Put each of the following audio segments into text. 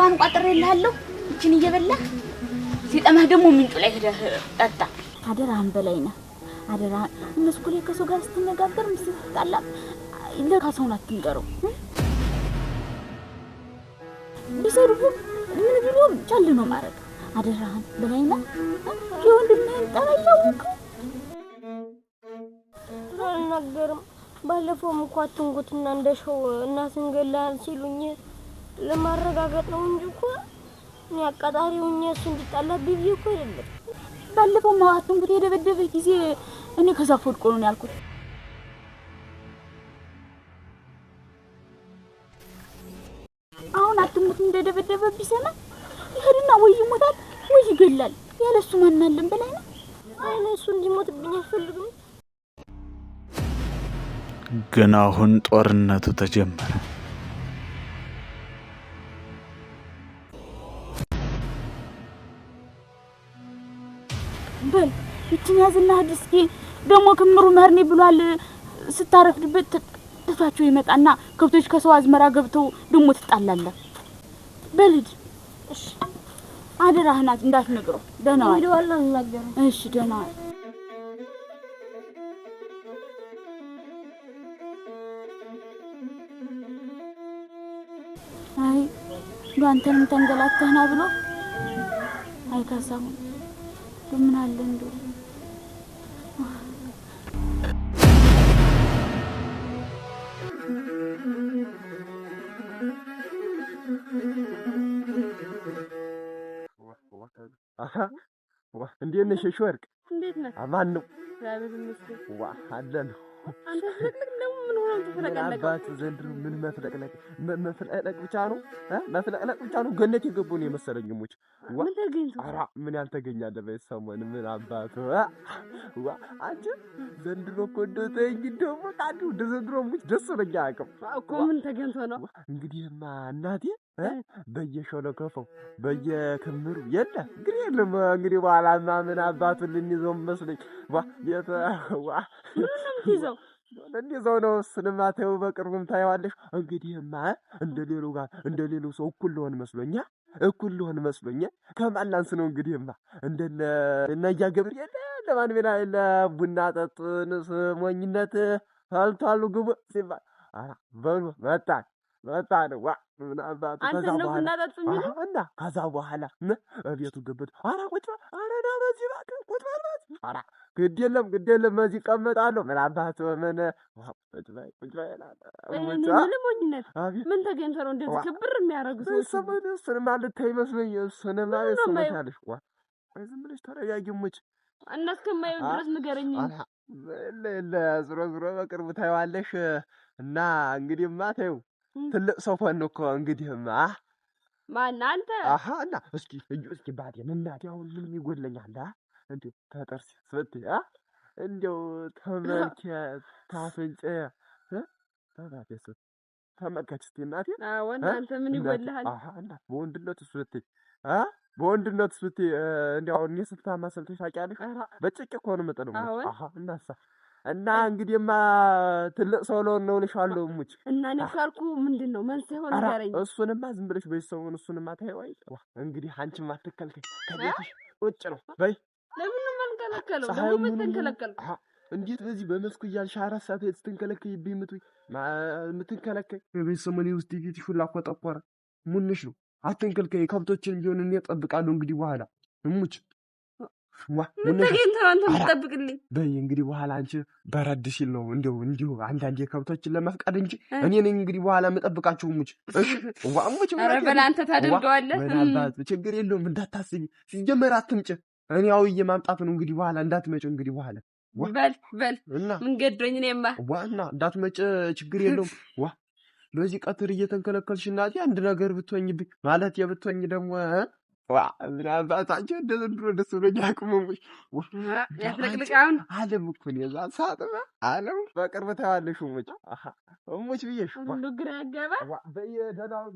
ፍሬዋን ቋጥሬልሃለሁ እቺን እየበላህ ሲጠማህ ደግሞ ምንጩ ላይ ሄደህ ጠጣ አደራህን በላይነህ አደራ እነሱ እኮ ላይ ከሰው ጋር ስትነጋገር ምስትጣላ ለካሰውን አትንገረው ቢሰሩህ ምን ቢሉም ቻል ነው ማረግ አደራህን በላይነህ የወንድምህን ጠላያውቅ አልናገርም ባለፈው እኮ አትንኩትና እንደሸው እናትን ገላል ሲሉኝ ለማረጋገጥ ነው እንጂ እኮ ያቃጣሪውኝ እሱ እንዲጣላ ቢቢ እኮ አይደለም ባለፈው ማዋቱን ጉድ የደበደበ ጊዜ እኔ ከዛፍ ወድቆ ነው ያልኩት አሁን አትሙት እንደደበደበ ቢሰማ ይሄድና ወይ ይሞታል ወይ ይገላል ያለሱ ማን አለን በላይ ነው አይኔ እሱ እንዲሞትብኝ አልፈልግም ግን አሁን ጦርነቱ ተጀመረ በል እቺን ያዝና ዲስኪ ደሞ ክምሩ መርኔ ብሏል ስታረፍድበት ጥፋቸው ይመጣና ከብቶች ከሰው አዝመራ ገብተው ደሞ ትጣላለ በልጅ እሺ አደራህና እንዳትነግረው ደህናው ይደዋል አልናገርም እሺ ደህናው አይ ጓንተንም ተንገላተህና ብሎ አይካሳው ምን አለ እንደው እንዴት ነሽ ሾርቅ እንዴት ነህ አማን ነው እግዚአብሔር ይመስገን አለን አንተ ደግሞ ምን ሆነ ተፈለቀለቀ አባት ዘንድሮ ምን መፍለቅለቅ ብቻ ነው መፍለቅለቅ ብቻ ነው ገነት የገቡ ነው የመሰለኝ ሙች ምን ተገኝቶ አራ ምን ያልተገኛለ በሰሞን ምን አባቱ አንቺ ዘንድሮ እኮ እንደተኝ ደግሞ ታዲው ዘንድሮ ሙች ደስ ብሎኝ አያውቅም እኮ ምን ተገኝቶ ነው እንግዲህማ እናቴ በየሾለከፈው በየክምሩ የለ እንግዲህ የለም እንግዲህ በኋላማ ምን አባቱን ልንይዘው መስለኝ ይዘው እንደዛው ነው እሱንማ ተይው በቅርቡም ታየዋለሽ እንግዲህማ እንደሌሉ ጋር እንደሌሉ ሰው እኩል ልሆን መስሎኛ ከማላንስ ነው እንግዲህማ እንደነያ ገብርኤል ለማን ቢላ ለቡና ጠጡን ሞኝነት አልታሉ ግቡ ሲባል በሉ መጣ ነው ምን አባቱ ከዛ በኋላ እና ከዛ በኋላ እቤቱ ገበት አራ ቁጭ አራ ዳ በዚህ ባክ ቁጭ ማለት አራ ግድ የለም እዚህ ቀመጣለሁ ምን አባቱ ምን ቁጭ በይ ለሞኝነት ምን ተገኝቶ ነው እንደዚህ ክብር የሚያረጉ ሰዎች እሱን ማለት ታይመስለኝ እሱን ማለት ሰማታለሽ ዝም ብለሽ ተረጋጊሙች እናስከማዩ ድረስ ንገረኝ ዞሮ በቅርቡ ታይዋለሽ እና እንግዲህማ ታዩ ትልቅ ሰው ሆነ እኮ እንግዲህማ ማን አንተ እና እስኪ ባዴን እናቴ አሁን ምን ይጎለኛል እንዴ ተጠርሲ ስበት እንደው ተመልከ ታፍንጨ ታባቴስ ተመልከችቲ እናቴ ወንድ አንተ ምን ይጎልሃል እና በወንድነት ስት እንደው እኔ ስልታማ ሰልተሽ ታውቂያለሽ በጭቅ እኮ ነው መጠነው እናሳ እና እንግዲህማ ትልቅ ሰው ነው ልሻለሁ ሙች እና እኔ ካልኩ ምንድነው መንስኤው ንገረኝ እሱንማ ዝም ብለሽ በይሰውን እሱንማ ታይዋይ እንግዲህ አንቺማ አትከልከይ ከቤትሽ ውጭ ነው በይ ለምን ማንከለከለው ደግሞ ምን ተንከለከል እንዴት በዚህ በመስኩ እያልሽ 4 ሰዓት ስትንከለከይብኝ ምትንከለከይ በቤተሰሞኔ ውስጥ ቤትሽ ሁላ ቆጠቆረ ሙንሽ ነው አትንከልከይ ከብቶችን ቢሆን እኔ እጠብቃለሁ እንግዲህ በኋላ እሙች ምን ተገኝተው አንተ የምትጠብቅልኝ በይ እንግዲህ በኋላ አንቺ በረድ ሲል ነው እንዲሁ አንዳንዴ ከብቶችን ለመፍቀድ እንጂ እኔ ነኝ እንግዲህ በኋላ መጠብቃችሁ ሙች ሙች ኧረ በል አንተ ታደርገዋለህ ምናባት ችግር የለውም እንዳታስቢ ሲጀመር አትምጭ እኔ አውዬ ማምጣት ነው እንግዲህ በኋላ እንዳትመጭ እንግዲህ በኋላ በል ምን ገዶኝ እኔማ ዋና እንዳትመጭ ችግር የለውም በዚህ ቀትር እየተንከለከልሽ እናቴ አንድ ነገር ብትወኝብኝ ማለት የብትወኝ ደግሞ ምናባታቸው እንደዘንድሮ ደስ ብሎኝ አያውቅም ያፍለቅልቃውን አለም እኮ ነው የዛ ሰዓት አለም በቅርብ ታያለሽ ሙች ብዬሽ ሁሉ ግራ ያጋባ በየደናው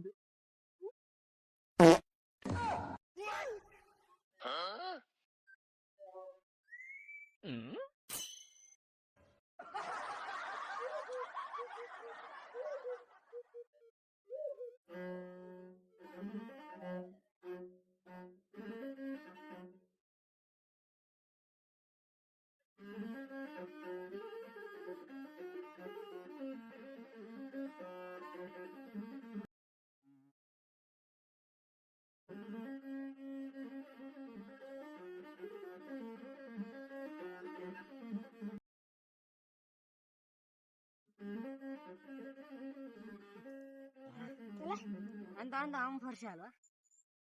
አንተ አሁን ፈርሻለህ።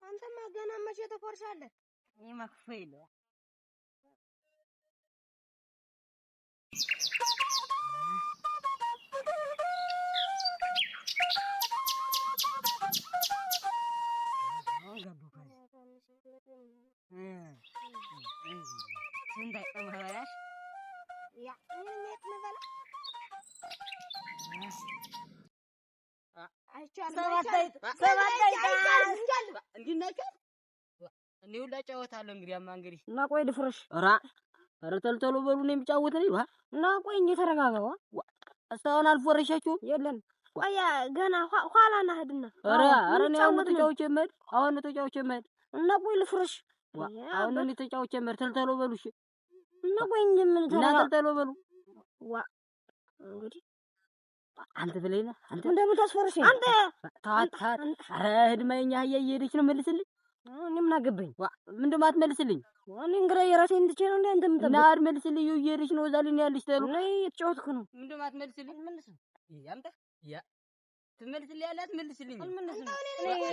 አንተማ ገና መቼ ተፈርሻለህ? እኔማ ክፉ የለውም። እኔው ላጫወታለሁ እንግዲህ እና ቆይ ልፍረሽ። ኧረ ተልተሎ በሉ ነው የሚጫወት ነው እና ቆይ እንዴ ተረጋጋው። እስካሁን አልፎረሻችሁም? የለን ቆይ ገና ኋላ ናህድና። ኧረ ነው ተጫውቼ መሄድ እና ቆይ ልፍረሽ። አሁን ነው ተጫውቼ መሄድ። ተልተሎ በሉ እሺ። እና ቆይ ምን ተልተሎ በሉ እንግዲህ አንተ ብለኝ ነህ አንተ እንደምታስፈርሽ አንተ ታታት ኧረ ህድማኛ እየሄደች ነው መልስልኝ። እኔ ምን አገባኝ? ምንድን ነው አትመልስልኝ? እኔ እንግዲህ የራሴን ትቼ ነው እንዴ አንተ የምጠብቅ? እና አትመልስልኝ። እየሄደች ነው እዛ ላይ ነው ያለች ተሉ ላይ የተጫወትኩ ነው። ምንድን ነው አትመልስልኝ? አንተ ትመልስልኝ ያለ አትመልስልኝ።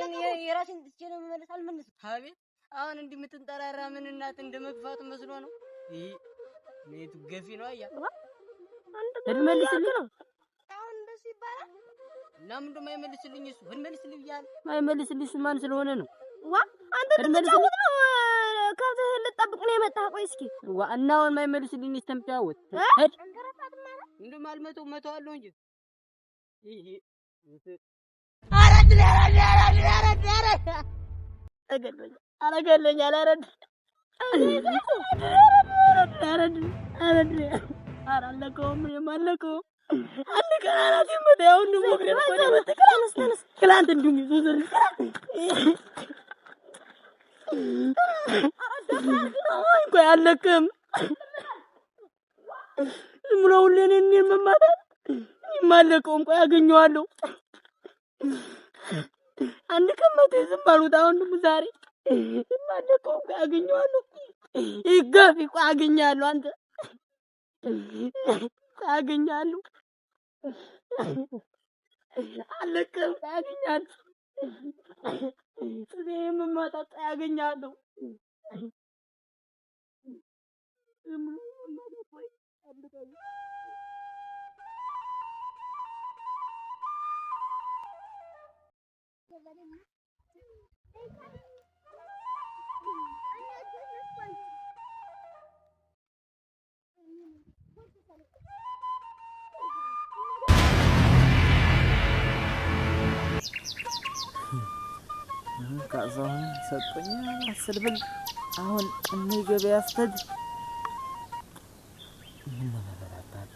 እኔ የራሴን ትቼ ነው የምመልስ። አልመልስም። አቤት አሁን እንዲህ የምትንጠራራ ምን እናት እንደመግፋቱ መስሎ ነው። ሜቱ ገፊ ነው አያ መልስልኝ ነው አሁን እንደዚህ ይባላል። እና ምንድን ነው የማይመልስልኝ? እሱ እንመልስልኝ ብያለሁ። የማይመልስልኝ ማን ስለሆነ ነው? አንተ ልትጫወት ነው? ከብትህን ልትጠብቅ ነው የመጣህ? ቆይ እስኪ እና አሁን የማይመልስልኝ እስከምጫወት እንደውም መተዋለሁ እንጂ አላለቀውም። አንድ ቀን አናት ይመጣው ነው ሞግረን ቆይ ክላንት እንዱም ይዞዘል ቆይ አለቅም ዝም ብሎ ሁሌ እኔን መማታት የማለቀውም ቆይ አገኘዋለሁ። አንድ ቀን መቶ ዝም አሉት። አሁን ደግሞ ዛሬ የማለቀውም ቆይ አገኘዋለሁ። ይገፍ ቆይ አገኛለሁ። አንተ አገኛለሁ አለቅም አገኛለሁ። እኔም ማጣጣ ያገኛለሁ። ካሳሁን ሰጠኝ 10 ብር። አሁን እኔ ገበያ ስተድ ምን መበላባት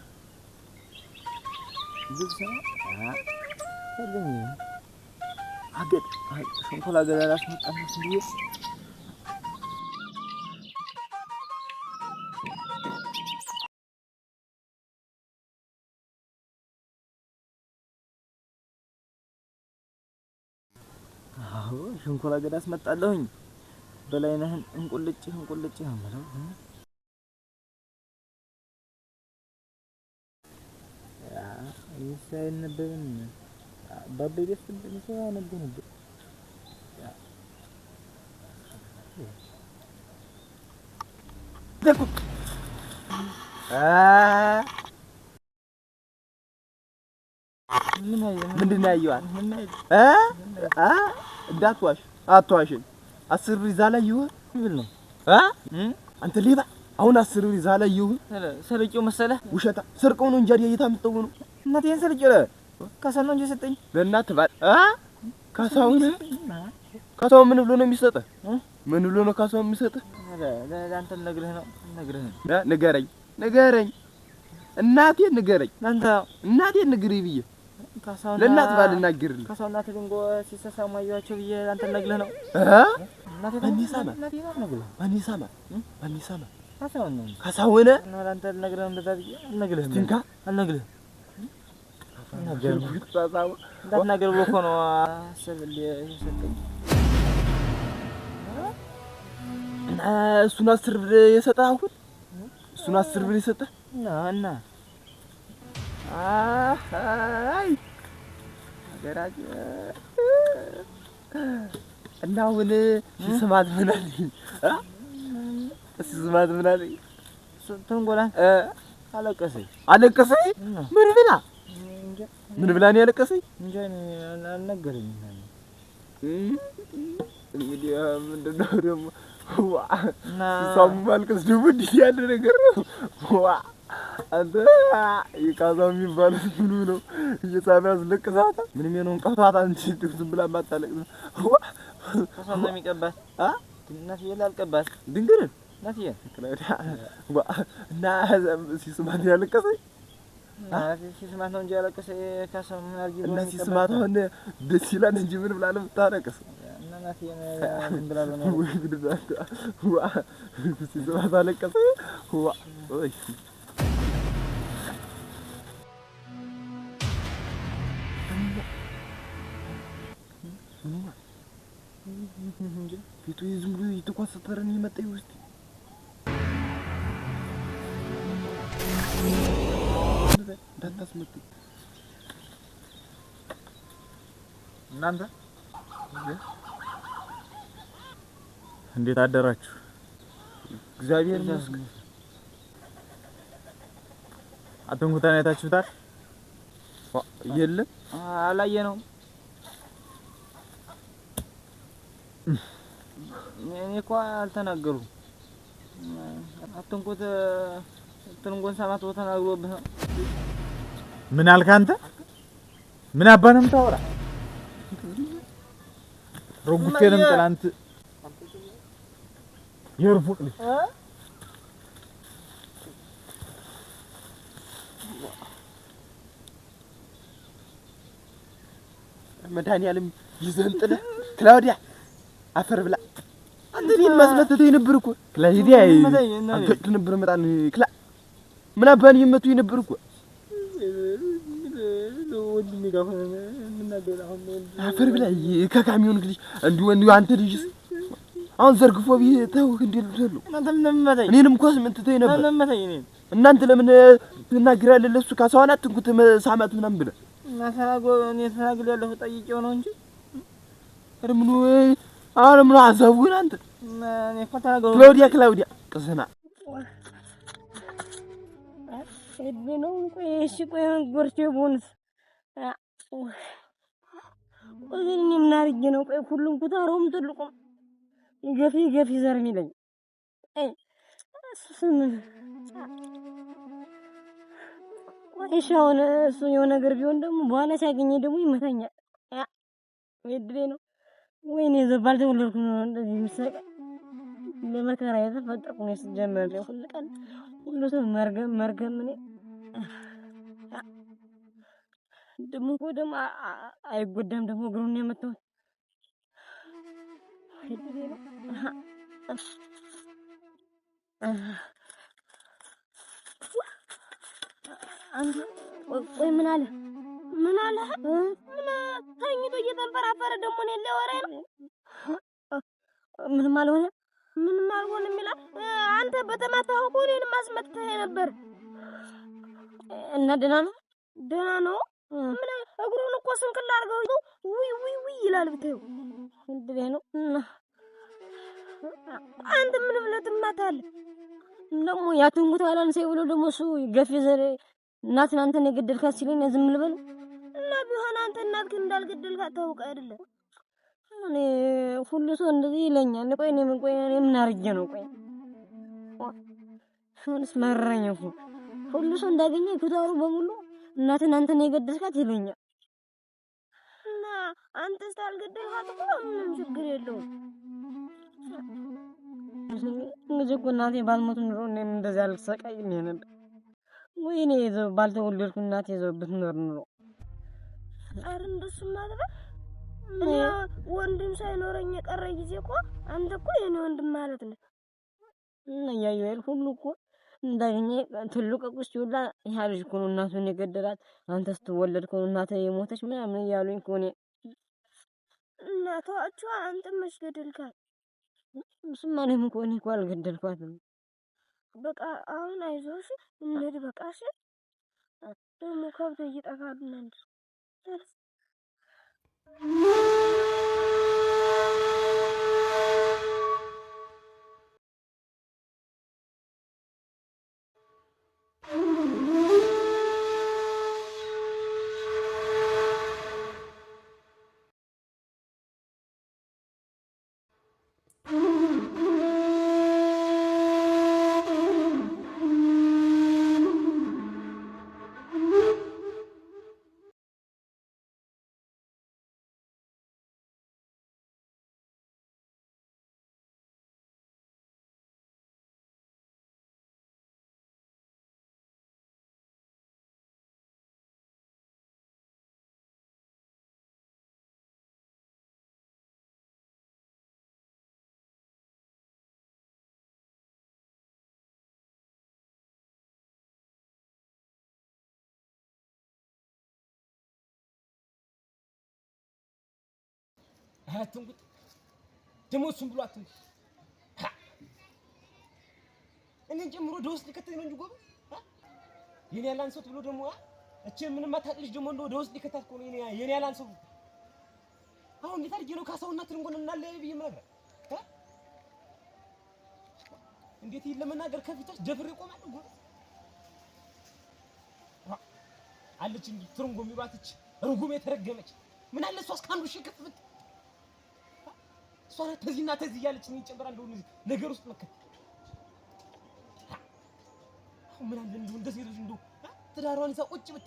ልብሳ ሰለኝ አገድ ሸንኮላ ገበያ አስመጣልኝ እንዴ ሸንኮላ ገዳ አስመጣለሁኝ። በላይነህን እንቁልጭ ነው ማለት ያ ይሳይነበን ባቤ ደስ እንደሚሰራ ነበር ደኩ ምንድን ነው ያየዋል? እንዳትዋሽ አትዋሽኝ። 10 ብር ይዛ ላይ ይሁን ምን ነው አንተ ሌባ! አሁን 10 ብር ይዛ ላይ ይሁን ሰለቂው መሰለህ? ውሸታ ሰርቀው ነው እንጂ አዲያ የታምጠው ነው። እናቴን ሰለቂው ካሳው ነው እንጂ ሰጠኝ። ለእናትህ ባል ካሳው ምን ብሎ ነው የሚሰጠህ? ምን ብሎ ነው ካሳው የሚሰጠህ? ለአንተ ነግረህ ነው ንገረኝ እናቴን ንገረኝ። አንተ እናቴን ንገረኝ ብዬ ካሳው ለእናት ባልናገርልህ ካሳው እናት ድንጎ ሲሰሳሙ አየኋቸው ብዬ አንተ ነግረህ ነው ማን ካሳውን እና አንተ ነግረህ እንደዛ ብዬ አልነግርህም። ትንካ አልነግርህም ነገርኩት ካሳው እንዳትናገር ብሎ እኮ ነው አሰብልኝ የሰጠኝ። እና እሱን 10 ብር የሰጠህ አሁን እሱን 10 ብር የሰጠህ እና አይ ሀገራችን እና አሁን ሲስማት ምን አለኝ? ሲስማት ምን አለኝ? ተንጎላ አለቀሰኝ። ምን ብላ ነው ያለቀሰኝ? እንጃ አልነገረኝም። እንግዲህ ምንድን ነው ደግሞ ሳሙ ማልቀስ ደግሞ እንዲህ ያለ ነገር ነው። አንተ የካዛው የሚባለው ምኑ ነው እየሳመ ያስለቅሳታል። ምንም የሆነውን ቀፋታ እንጂ ዝም ብላ ማታለቅስ ከሰው የሚቀባት እናትዬ ላልቀባት ድንግር እናትዬ እና ሲስማት ያለቀሰኝ ሲስማት ነው እንጂ ያለቀሰኝ ካሳው ምን አድርጊ እና ሲስማት አሁን ደስ ይላል እንጂ ምን ብላ ነው የምታለቅስ? እና እናትዬ ምን ብላ ነው ወይ ግድዛት ሲስማት አለቀሰ ወይ ፊቱ ዝም ብሎ እየተኳሰተረ ነው የመጣው ውስጥ እንዳታስመጡ እናንተ እንዴት አደራችሁ? እግዚአብሔር ይመስገን። አትንኩታን አይታችሁታል? የለም አላየነውም። እኔ እኮ አልተናገሩም። አትንኩት ትንጎን ሰማት ተናግሮብህ ነው። ምን አልክ አንተ? ምን አባንም ታወራ? ሮጉቴንም ትላንት የርፉቅ ልጅ መድኃኒዓለም ይዘንጥለ ክላውዲያ አፈር ብላ አንተ እኔን ማስመተተኝ ነበር እኮ ክላውዲያ አንተ ነበር መጣን ክላ ምን አባን ይመቱኝ ነበር እኮ ወንድሜ ጋር ሆነ እናገር አሁን አፈር ብላ ከካሚዮን ልጅ እንዲሁ አንተ ልጅስ አሁን ዘርግፎ ቢተው እንዴልሉ አንተ ምን መታኝ? እኔንም እኮ አስመተተኝ ነበር። ምን መታኝ? እኔን እናንተ ለምን ትናገራለህ? ለሱ ካሳዋና ትንኩት ሳማት ምናምን ብለህ ማሳጎ እኔ ተናግሬያለሁ ጠይቄው ነው እንጂ ምን አዛቡን አንተ እኔ እኮ ተናግሬያለሁ። ክላውዲያ ቅስና እድሜው ቆይ እሺ ቆይ ጎርቼ ቦንስ ቆይ እኔ ምን አድርጌ ነው? ቆይ ሁሉም ኩታሮም ትልቁም ገፊ ዘር የሚለኝ ቆይሻውን እሱ የሆነ ነገር ቢሆን ደግሞ በኋላ ሲያገኘ ደግሞ ይመታኛል። እድሌ ነው ወይኔ ዘባል ተወለድኩ ነው እንደዚህ የሚሰቃ ለመከራ የተፈጠርኩ ነው። ሲጀመር ሁሉ ቀን ሁሉ ሰው መርገም እኔ ደግሞ ደግሞ አይጎዳም ደግሞ እግሩን የመታው እድሌ ነው። አንተ ቆይ ምን አለ ምን ተኝቶ እየተንፈራፈረ ደግሞ እኔ ለወሬ ነው ምንም አልሆነም ይላል። አንተ በተማታው እኮ እኔንም አስመትተህ ነበር እና ደህና ነው ምን እግሩን እኮ ስንክል አድርገው ውይ ይላል ብታዩ እንዴ ነው አንተ ምን ብለህ ትማታለህ? ደግሞ ያትንጉት አላንሰ ብሎ ደግሞ እሱ ገፊ ዘር እናትን አንተን የገደልካት ሲለኝ ዝም ልበል እና ቢሆን አንተ እናትህን እንዳልገደልካት ታውቅ አይደለ? እኔ ሁሉ ሰው እንደዚህ ይለኛል። ቆይ እኔ ምን አርጌ ነው? ቆይ ምንስ መረረኝ እኮ ሁሉ ሰው እንዳገኘ ኩታሩ በሙሉ እናትን አንተን የገደልካት ይለኛል። እና አንተ ስታልገደልካት እኮ ምንም ችግር የለውም። እንግዲህ እኮ እናቴ ባልሞት ኑሮ እኔም እንደዚህ አልሰቃይም ነበር። ወይኔ ባልተወለድኩ እናቴ ይዘው ብትኖር ኑሮ ኧረ እንደሱ ማለት እኔ ወንድም ሳይኖረኝ የቀረ ጊዜ እኮ አንተ እኮ የኔ ወንድም ማለት ነው። እና ያየው ሁሉ እኮ እንዳገኘ ትልቅ ቁስ ይውላ ያ ልጅ እኮ ነው እናቱን የገደላት አንተ ስትወለድ እኮ እናቴ የሞተች ምናምን እያሉኝ እኮ እኔ እናቷቸው አንተ መች ገደልካት? እሱማ እኔም እኮ አልገደልኳትም። በቃ አሁን አይዞሽ እንሂድ በቃ እሺ ደግሞ ከብት እየጠፋሉ እንዴ? አትንኩት ደግሞ እሱም ብሎ አትንኩት። እኔን ጨምሮ ደውስጥ ሊከተኝ ነው እንጂ ጎበዝ የኔ ያላንሰው ብሎ ደግሞ እቺ ምንም አታቅልሽ ደግሞ እንደ ደውስጥ ሊከታት እኮ ነው የኔ ያላንሰው። አሁን እንዴት አድርጌ ነው ካሳውና ትርንጎን እናለያይ ብዬ የምነግርህ? እንዴት ይል ለመናገር ከፊታች ደፍሬ ቆማለሁ ጎበዝ። አለች እንጂ ትርንጎ የሚሏት እቺ ርጉም የተረገመች ምን አለ እሷ እስካንዱ ሽክፍ ብት ሷራ ተዚህና ተዚህ እያለች ነው ይጨምራል እንደው ነገር ውስጥ መከተ አሁን ምን አለ እንደው እንደዚህ ልጅ እንደው ትዳሯን ይዛ ቁጭ ብት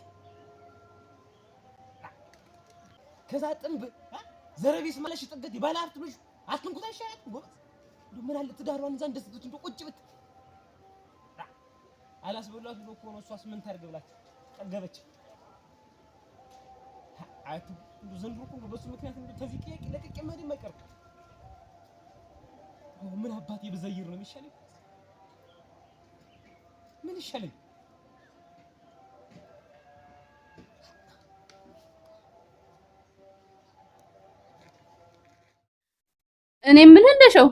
ከዛ ጥንብ ዘረቢስ ማለሽ ጥገት ባለ ሀብት ልጅ አትንኩት አይሻልም ጎበዝ? እንደው ምን አለ ትዳሯን ይዛ እንደዚህ እንደው ቁጭ ብት አላስበሏት ብሎ እኮ ነው እሷስ ምን ታርግ ብላት ጠገበች። አቱ እንደው ዘንድሮ እኮ በሱ ምክንያት እንደው ተዚህ ጥያቄ ለቅቄ ማዲ ማይቀር ምን አባቴ በዘይር ነው የሚሻለኝ? ምን ይሻለኝ? እኔ ምን እንደሸው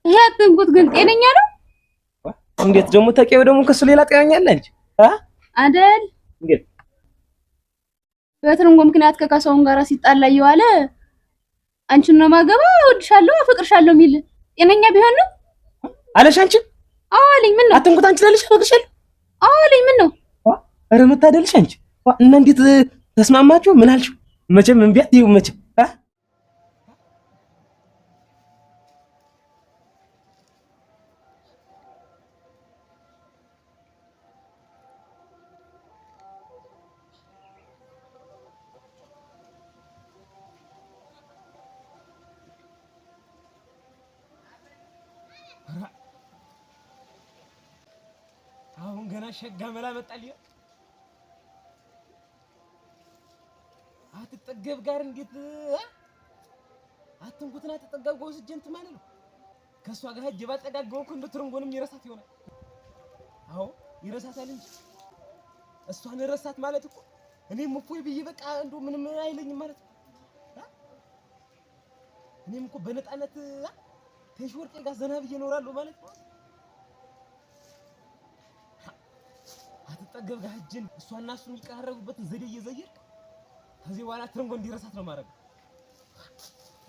ይሄ አትንኩት ግን ጤነኛ ነው? እንዴት ደግሞ ተቀየው ደግሞ ከሱ ሌላ ጤነኛ አለ እንጂ አይደል? እንዴት በትርንጎ ምክንያት ከካሳውን ጋር ሲጣላ ይዋለ አንቺን ነው ማገባ እወድሻለሁ አፈቅርሻለሁ ሚል ጤነኛ ቢሆን ነው አለሽ? አንቺ አለኝ ምን ነው አትንኩት አንቺ ላለሽ አፈቅርሻለሁ አለኝ ምን ነው ኧረ መታደልሽ አንቺ እና እንዴት ተስማማችሁ? ምን አልሽው? መቼም እምቢ አትይው መቼም አሁን ገና ሸጋ መላ መጣልኝ። አትጠገብ ጋር እንዴት አትንኩትና አትጠገብ ጎስ ጀንት ማለት ነው። ከሷ ጋር ሄጄ ባጠጋገው እኮ እንደ ትርንጎንም ይረሳት ይሆናል። አዎ ይረሳታል እንጂ እሷን ረሳት ማለት እኮ እኔም እፎይ ብዬ በቃ እንደው ምንም አይለኝም ማለት ነው። እኔም እኮ በነጣነት ተሽወርቄ ጋር ዘና ብዬ እኖራለሁ ማለት ነው። አትጠገብ ጋር ሄጄ እሷና እሱ የሚቀራረቡበትን ዘዴ እየዘየርክ ከዚህ በኋላ ትርንጎ እንዲረሳት ነው ማድረግ።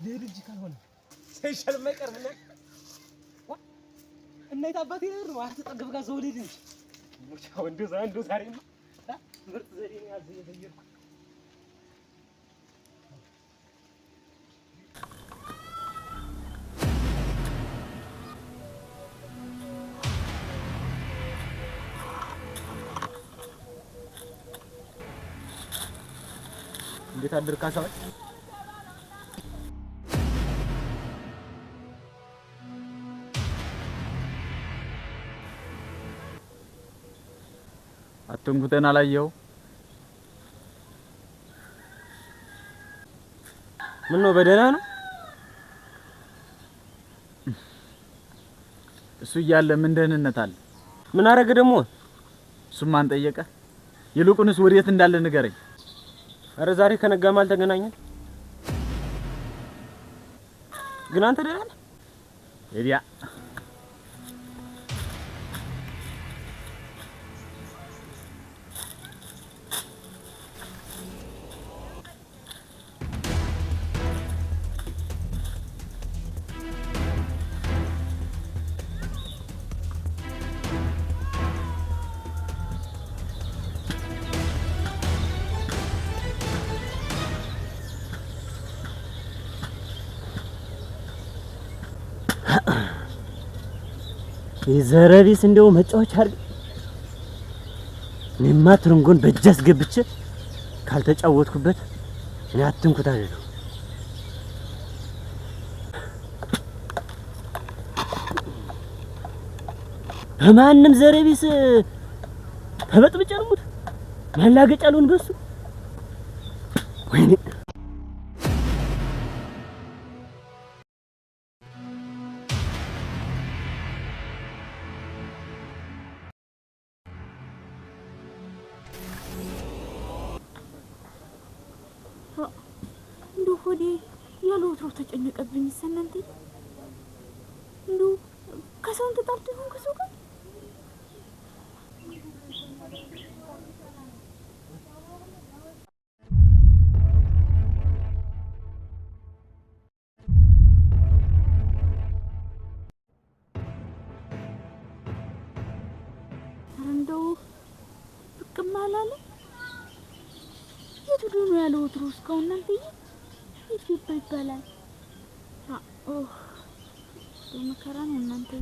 ልሂድ እንጂ ካልሆነ ሳይሻል የማይቀር ምን እና የታባቴ ነው። አትጠገብ ጋር ዘው ልሂድ እንጂ ሙቻው እንደው ዛሬማ ምርጥ ዘዴ ነው ያዘየርኩ። እንዴት አደርክ ካሳው? አትንኩተን አላየው? ምን ነው በደህና ነው? እሱ እያለ ምን ደህንነት አለ? ምን አረገ ደግሞ? እሱም ማን ጠየቀ? ይልቁንስ ወዴት እንዳለ ንገረኝ። አረ ዛሬ ከነጋማ አልተገናኘን። ግን አንተ ደህና ነህ? ኤዲያ የዘረቢስ እንደው መጫወቻ አድርግ። እኔማ ትርንጎን በእጅ አስገብቼ ካልተጫወትኩበት እኔ አትንኩት አይደለም። በማንም ዘረቢስ ተበጥብጬ ልሙት ማላገጫ ልሆን በሱ ወይኔ እንደው ሆዴ ያለ ወትሮ ተጨነቀብኝ። እናንተ እንደው ከሰው ተጣልቶ ይሆን ከሰው ጋር እንደው ብቅም አላለ። የት ሄዶ ነው ያለ ወትሮ እስካሁን? እናንተዬ የት ገባ ይባላል? በመከራ ነው እናንተዬ።